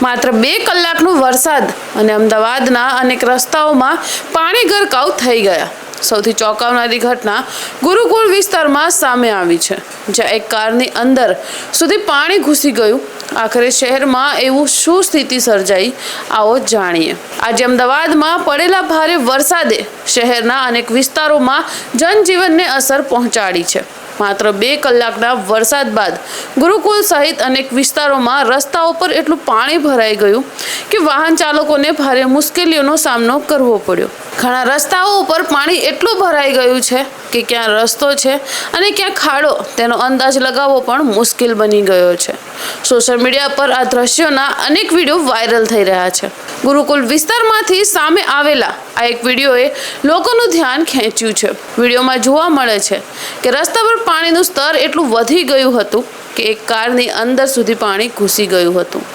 માત્ર 2 કલાકનો વરસાદ અને અમદાવાદના અનેક રસ્તાઓમાં પાણી ગરકાવ થઈ ગયા। સૌથી ચોંકાવનારી ઘટના ગુરુકુળ વિસ્તારમાં સામે આવી છે, જ્યાં એક કારની અંદર સુધી પાણી ઘૂસી ગયું। આખરે શહેરમાં એવું શું સ્થિતિ સર્જાઈ, આવો જાણીએ। આજે અમદાવાદમાં પડેલા ભારે વરસાદે શહેરના અનેક વિસ્તારોમાં જનજીવનને અસર પહોંચાડી છે। માત્ર 2 કલાકના વરસાદ બાદ ગુરુકુળ સહિત અનેક વિસ્તારોમાં રસ્તાઓ પર એટલું પાણી ભરાઈ ગયું કે વાહન ચાલકોને ભારે મુશ્કેલીઓનો સામનો કરવો પડ્યો। ઘણા રસ્તાઓ ઉપર પાણી એટલું ભરાઈ ગયું છે કે ક્યાં રસ્તો છે અને ક્યાં ખાડો તેનો અંદાજ લગાવવો પણ મુશ્કેલ બની ગયો છે। સોશિયલ મીડિયા પર આ દ્રશ્યોના અનેક વિડીયો વાયરલ થઈ રહ્યા છે। ગુરુકુળ વિસ્તારમાંથી સામે આવેલા આ એક વિડીયોએ લોકોનું ધ્યાન ખેંચ્યું છે। વિડીયોમાં જોવા મળે છે કે રસ્તા પર પાણીનું સ્તર એટલું વધી ગયું હતું કે એક કારની અંદર સુધી પાણી ઘૂસી ગયું હતું।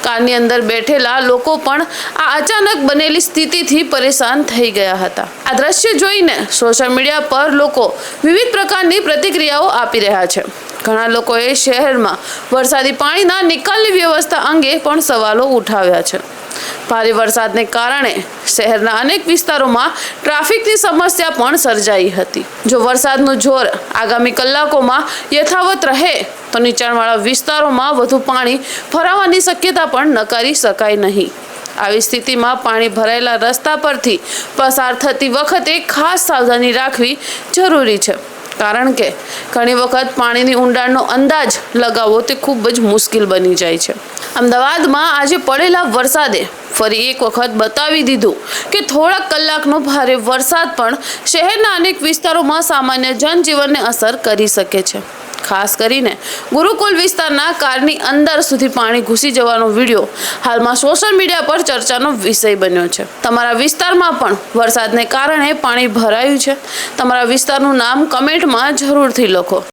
કારની અંદર બેઠેલા લોકો પણ આ અચાનક બનેલી સ્થિતિથી પરેશાન થઈ ગયા હતા। આ દ્રશ્ય જોઈને સોશિયલ મીડિયા પર લોકો વિવિધ પ્રકારની પ્રતિક્રિયાઓ આપી રહ્યા છે। ઘણા લોકોએ શહેરમાં વરસાદી પાણીના નિકાલની વ્યવસ્થા અંગે પણ સવાલો ઉઠાવ્યા છે। ભારે વરસાદને કારણે શહેરના અનેક વિસ્તારોમાં ટ્રાફિકની સમસ્યા પણ સર્જાઈ હતી। જો વરસાદનું જોર આગામી કલાકોમાં યથાવત રહે તો નીચાણવાળા વિસ્તારોમાં વધુ પાણી ભરાવાની શક્યતા પણ નકારી શકાય નહીં। આવી સ્થિતિમાં પાણી ભરાયેલા રસ્તા પરથી પસાર થતી વખતે ખાસ સાવધાની રાખવી જરૂરી છે, કારણ કે ઘણી વખત પાણીની ઊંડાણનો અંદાજ લગાવવો તે ખૂબ જ મુશ્કેલ બની જાય છે। અમદાવાદમાં આજે પડેલા વરસાદે ફરી એક વખત બતાવી દીધું કે થોડા કલાકનો ભારે વરસાદ પણ શહેરના અનેક વિસ્તારોમાં સામાન્ય જનજીવનને અસર કરી શકે છે। ખાસ કરીને ગુરુકુળ વિસ્તારના કારની અંદર સુધી પાણી ઘૂસી જવાનો વિડીયો હાલમાં સોશિયલ મીડિયા પર ચર્ચાનો વિષય બન્યો છે। તમારા વિસ્તારમાં પણ વરસાદને કારણે પાણી ભરાયું છે? તમારા વિસ્તારનું નામ કમેન્ટમાં જરૂરથી લખો।